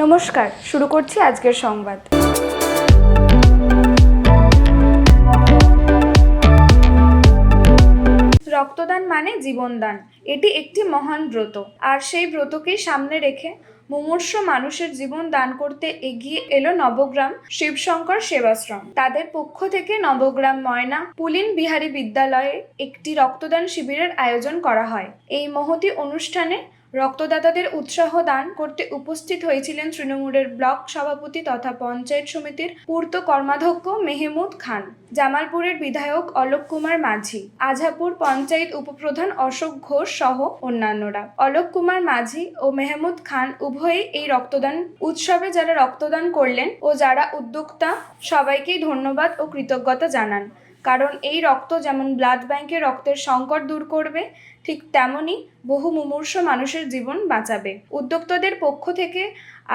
নমস্কার, শুরু করছি আজকের সংবাদ। রক্তদান মানে জীবনদান। এটি একটি মহান ব্রত, আর সেই ব্রতকেই সামনে রেখে মুমূর্ষ মানুষের জীবন দান করতে এগিয়ে এলো নবগ্রাম শিবশঙ্কর সেবাশ্রম। তাদের পক্ষ থেকে নবগ্রাম ময়না পুলিন বিহারী বিদ্যালয়ে একটি রক্তদান শিবিরের আয়োজন করা হয়। এই মহতি অনুষ্ঠানে রক্তদাতাদের উৎসাহ দান করতে উপস্থিত হয়েছিলেন তৃণমূলের ব্লক সভাপতি তথা পঞ্চায়েত সমিতির পূর্ত কর্মাধ্যক্ষ মেহমুদ খান, জামালপুরের বিধায়ক অলোক কুমার মাঝি, আঝাপুর পঞ্চায়েত উপপ্রধান অশোক ঘোষ সহ অন্যান্যরা। অলোক কুমার মাঝি ও মেহমুদ খান উভয়ই এই রক্তদান উৎসবে যারা রক্তদান করলেন ও যারা উদ্যোক্তা সবাইকেই ধন্যবাদ ও কৃতজ্ঞতা জানান। কারণ এই রক্ত যেমন ব্লাড ব্যাংকে রক্তের সংকট দূর করবে, ঠিক তেমনই বহু মুমূর্ষ মানুষের জীবন বাঁচাবে। উদ্যোক্তাদের পক্ষ থেকে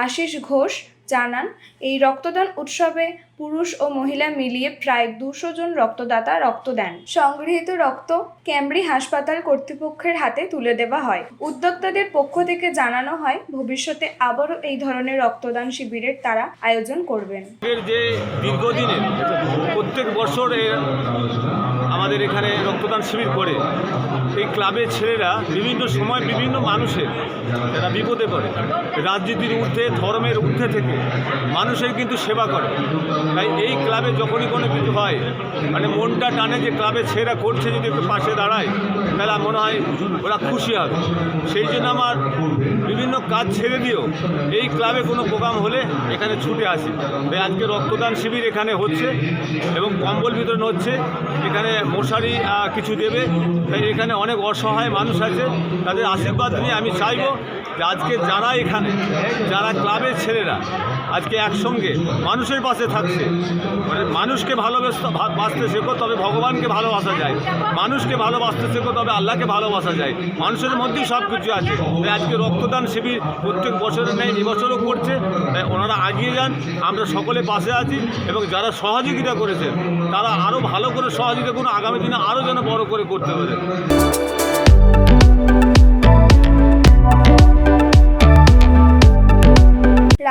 আশিস ঘোষ জানান, এই রক্তদান উৎসবে পুরুষ ও মহিলা মিলিয়ে প্রায় 200 জন রক্তদাতা রক্ত দেন। সংগৃহীত রক্ত ক্যামব্রি হাসপাতাল কর্তৃপক্ষের হাতে তুলে দেওয়া হয়। উদ্যোক্তাদের পক্ষ থেকে জানানো হয়, ভবিষ্যতে আবারও এই ধরনের রক্তদান শিবিরের তারা আয়োজন করবেন। যে দীর্ঘদিনের প্রত্যেক বছর আমাদের এখানে রক্তদান শিবির করে এই ক্লাবের ছেলেরা বিভিন্ন সময় বিভিন্ন মানুষের যারা বিপদে পড়ে, রাজনীতির ঊর্ধ্বে ধর্মের ঊর্ধ্বে থেকে মানুষের কিন্তু সেবা করে। তাই এই ক্লাবে যখনই কোনো কিছু হয়, মানে মনটা টানে যে ক্লাবের ছেলেরা করছে, যদি একটু পাশে দাঁড়ায় তাহলে মনে হয় ওরা খুশি হবে। সেই জন্য আমার বিভিন্ন কাজ ছেড়ে দিয়েও এই ক্লাবে কোনো প্রোগ্রাম হলে এখানে ছুটে আসি। তাই আজকে রক্তদান শিবির এখানে হচ্ছে এবং কম্বল বিতরণ হচ্ছে, এখানে মশারি কিছু দেবে। তাই এখানে অনেক অসহায় মানুষ আছে, তাদের আশীর্বাদ নিয়ে আমি চাইব যে আজকে যারা এখানে যারা ক্লাবের ছেলেরা আজকে একসঙ্গে মানুষের পাশে থাকছে, মানে মানুষকে ভালোবাসতে শেখো তবে ভগবানকে ভালোবাসা যায়, মানুষকে ভালোবাসতে শেখো তবে আল্লাহকে ভালোবাসা যায়, মানুষের মধ্যেই সব কিছু আছে। তাই আজকে রক্তদান শিবির প্রত্যেক বছরের নেই, এবছরও করছে। তাই ওনারা এগিয়ে যান, আমরা সকলে পাশে আছি এবং যারা সহযোগিতা করেছেন তারা আরও ভালো করে সহযোগিতা করুন, আগামী দিনে আরও যেন বড় করে করতে পারে।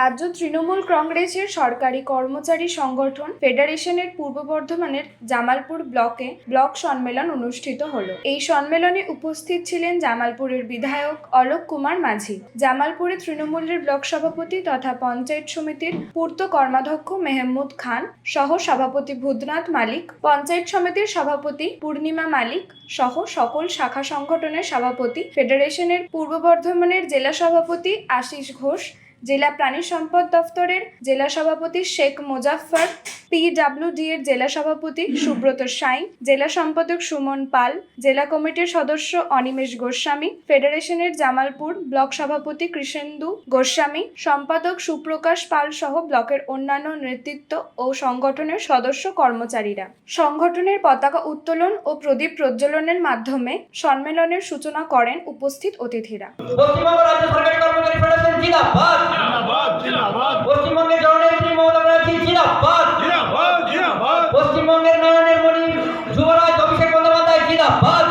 রাজ্য তৃণমূল কংগ্রেসের সরকারি কর্মচারী সংগঠন ফেডারেশনের পূর্ব বর্ধমানের জামালপুর ব্লকে ব্লক সম্মেলন অনুষ্ঠিত হলো। এই সম্মেলনে উপস্থিত ছিলেন জামালপুরের বিধায়ক অলোক কুমার মাঝি, জামালপুরে তৃণমূলের ব্লক সভাপতি তথা পঞ্চায়েত সমিতির পূর্ত কর্মাধ্যক্ষ মেহমুদ খান সহ সভাপতি ভূতনাথ মালিক, পঞ্চায়েত সমিতির সভাপতি পূর্ণিমা মালিক সহ সকল শাখা সংগঠনের সভাপতি, ফেডারেশনের পূর্ব বর্ধমানের জেলা সভাপতি আশিস ঘোষ, জেলা প্রাণী সম্পদ দফতরের জেলা সভাপতি শেখ মোজাফফর, পিডব্লিউডি এর জেলা সভাপতি সুব্রত সাঁই, জেলা সম্পাদক সুমন পাল, জেলা কমিটির সদস্য অনিমেষ গোস্বামী, ফেডারেশনের জামালপুর ব্লক সভাপতি কৃষেন্দু গোস্বামী, সম্পাদক সুপ্রকাশ পাল সহ ব্লকের অন্যান্য নেতৃত্ব ও সংগঠনের সদস্য কর্মচারীরা। সংগঠনের পতাকা উত্তোলন ও প্রদীপ প্রজ্বলনের মাধ্যমে সম্মেলনের সূচনা করেন উপস্থিত অতিথিরা। পশ্চিমবঙ্গের জননেত্রী মমতা ব্যানার্জি জিন্দাবাদ, পশ্চিমবঙ্গের নয়নের মণি যুবরাজ অভিষেক বন্দ্যোপাধ্যায় জিন্দাবাদ,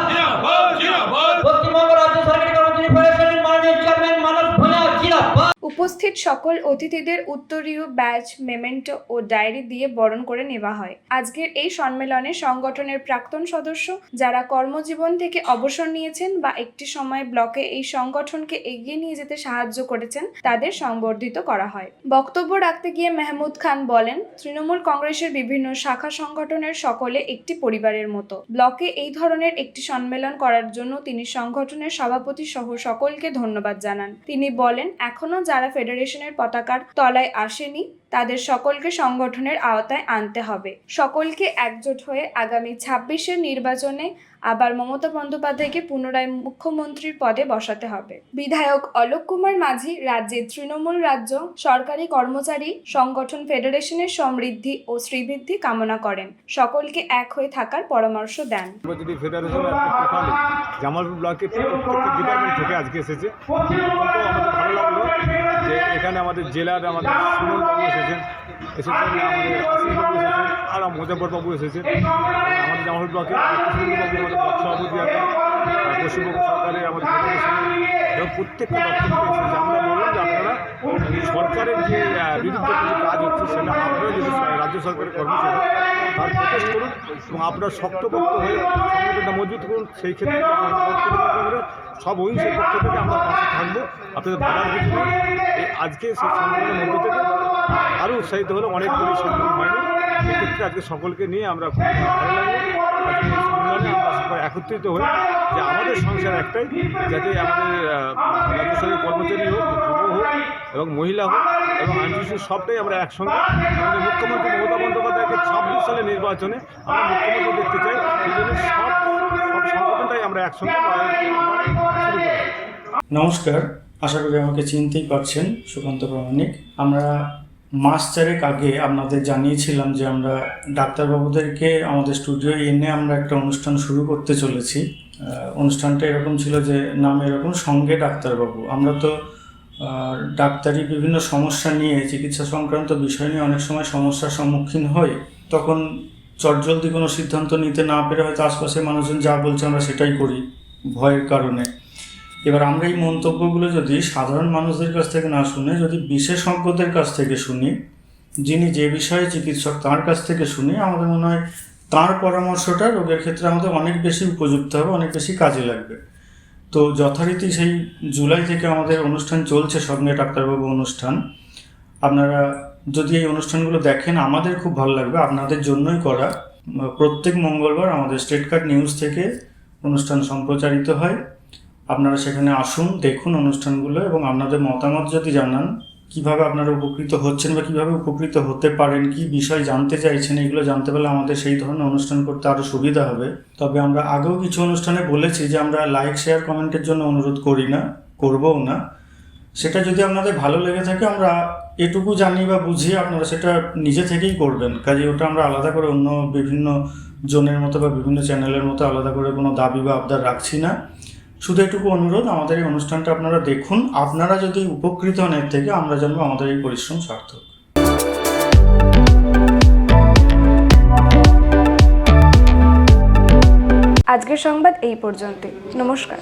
পশ্চিমবঙ্গ রাজ্য সরকারি কর্মচারী ফেডারেশনের মাননীয় চেয়ারম্যান মানব ভূঁইয়া জিন্দাবাদ। উপস্থিত সকল অতিথিদের উত্তরীয় ব্যাজ, মেমেন্টো ও ডায়েরি দিয়ে বরণ করে নেওয়া হয়। আজকের এই সম্মেলনে সংগঠনের প্রাক্তন সদস্য যারা কর্মজীবন থেকে অবসর নিয়েছেন বা একটি সময় ব্লকে এই সংগঠনকে এগিয়ে নিয়ে যেতে সাহায্য করেছেন তাদের সংবর্ধিত করা হয়। বক্তব্য রাখতে গিয়ে মেহমুদ খান বলেন, তৃণমূল কংগ্রেসের বিভিন্ন শাখা সংগঠনের সকলে একটি পরিবারের মতো। ব্লকে এই ধরনের একটি সম্মেলন করার জন্য তিনি সংগঠনের সভাপতি সহ সকলকে ধন্যবাদ জানান। তিনি বলেন, এখনো যারা ফেডারেশনের পতাকার তলায় আসেনি তাদের সকলকে সংগঠনের আওতায় আনতে হবে। সকলকে একজোট হয়ে আগামী 26-এর নির্বাচনে আবার মমতা বন্দ্যোপাধ্যায়কে পুনরায় মুখ্যমন্ত্রীর পদে বসাতে হবে। বিধায়ক অলোক কুমার মাঝি রাজ্যের তৃণমূল রাজ্য সরকারি কর্মচারী সংগঠন ফেডারেশনের সমৃদ্ধি ও শ্রীবৃদ্ধি কামনা করেন, সকলকে এক হয়ে থাকার পরামর্শ দেন। জামালপুর ব্লকে প্রত্যেকটা ডিপার্টমেন্ট থেকে আজকে এসেছে, আমাদের ভালো লাগলো যে এখানে আমাদের জেলার আমাদের সুমন বাবু এসেছেন, আমাদের আশিসবাবু এসেছেন, আর মোজাফরবাবু এসেছেন। আমাদের জামালপুর ব্লকে কৃষ্ণবাবু আমাদের ব্লক সভাপতি আছেন, পশ্চিমবঙ্গ সরকারের আমাদের ফেডারেশনের এবং প্রত্যেকটা দপ্তর থেকে এসেছে। আমরা বললাম যে আপনারা সরকারের যে বিরুদ্ধে কিছু কাজ হচ্ছে সেটা আপনারা যদি রাজ্য সরকারের কর্মচারী তার প্রচেষ্ট করুন এবং আপনারা শক্তপোক্ত হয়ে সংগঠনটা মজবুত করুন। সেই ক্ষেত্রে সব অহিংসের পক্ষ থেকে আমরা পাশে থাকবো, আপনাদের বাধার কিছু নেই। আজকে সেই সম্মেলনের মধ্য থেকে আরও উৎসাহিত হলো, অনেকগুলি সম্মেলন হয়নি, সেক্ষেত্রে আজকে সকলকে নিয়ে আমরা খুব ভালো লাগলো। আজকে এই সম্মেলনে আমরা সবাই একত্রিত হই যে আমাদের সংসার একটাই, যাতে আমাদের রাজ্য সরকারের কর্মচারী হোক, যুব হোক এবং মহিলা হোক এবং আইনজীবী সবটাই আমরা একসঙ্গে আমাদের মুখ্যমন্ত্রী মমতা বন্দ্যোপাধ্যায়কে 26 সালের নির্বাচনে আমরা মুখ্যমন্ত্রী দেখতে চাই। এই জন্য সব সংগঠনটাই আমরা একসঙ্গে শুরু করি। নমস্কার, আশা করি আমাকে চিনতেই পারছেন, সুকান্ত প্রামাণিক। আমরা মাস 4 আগে আপনাদের জানিয়েছিলাম যে আমরা ডাক্তারবাবুদেরকে আমাদের স্টুডিওয়ে এনে আমরা একটা অনুষ্ঠান শুরু করতে চলেছি। অনুষ্ঠানটা এরকম ছিল যে নাম এরকম, সঙ্গে ডাক্তারবাবু। আমরা তো ডাক্তারি বিভিন্ন সমস্যা নিয়ে, চিকিৎসা সংক্রান্ত বিষয় নিয়ে অনেক সময় সমস্যার সম্মুখীন হই। তখন চটজলদি কোনো সিদ্ধান্ত নিতে না পেরে হয়তো আশপাশের মানুষজন যা বলছে আমরা সেটাই করি ভয়ের কারণে। এবার আমরা এই মন্তব্যগুলো যদি সাধারণ মানুষদের কাছ থেকে না শুনে যদি বিশেষজ্ঞদের কাছ থেকে শুনি, যিনি যে বিষয়ে চিকিৎসক তার কাছ থেকে শুনি, আমাদের মনে হয় তাঁর পরামর্শটা রোগের ক্ষেত্রে আমাদের অনেক বেশি উপযুক্ত হবে, অনেক বেশি কাজে লাগবে। তো যথারীতি সেই জুলাই থেকে আমাদের অনুষ্ঠান চলছে, সঙ্গে ডাক্তারবাবু অনুষ্ঠান। আপনারা যদি এই অনুষ্ঠানগুলো দেখেন আমাদের খুব ভালো লাগবে, আপনাদের জন্যই করা। প্রত্যেক মঙ্গলবার আমাদের স্টেট কার্ড নিউজ থেকে অনুষ্ঠান সম্প্রচারিত হয়। আপনারা সেখানে আসুন, দেখুন অনুষ্ঠানগুলো এবং আপনাদের মতামত যদি জানান, কিভাবে আপনারা উপকৃত হচ্ছেন বা কিভাবে উপকৃত হতে পারেন, কি বিষয় জানতে চাইছেন, এগুলো জানতে পারলে আমাদের সেই ধরনের অনুষ্ঠান করতে আরও সুবিধা হবে। তবে আমরা আগেও কিছু অনুষ্ঠানে বলেছি যে আমরা লাইক, শেয়ার, কমেন্টের জন্য অনুরোধ করি না, করবও না। সেটা যদি আপনাদের ভালো লেগে থাকে, আমরা এটুকু জানি বা বুঝি, আপনারা সেটা নিজে থেকেই করবেন। কাজে ওটা আমরা আলাদা করে অন্য বিভিন্ন জনের মতো বা বিভিন্ন চ্যানেলের মতো আলাদা করে কোনো দাবি বা আবদার রাখছি না। শুধু এটুকু অনুরোধ, আমাদের এই অনুষ্ঠানটা আপনারা দেখুন। আপনারা যদি উপকৃত হন এর থেকে, আমরা জানবো আমাদের এই পরিশ্রম সার্থক। আজকের সংবাদ এই পর্যন্তই। নমস্কার।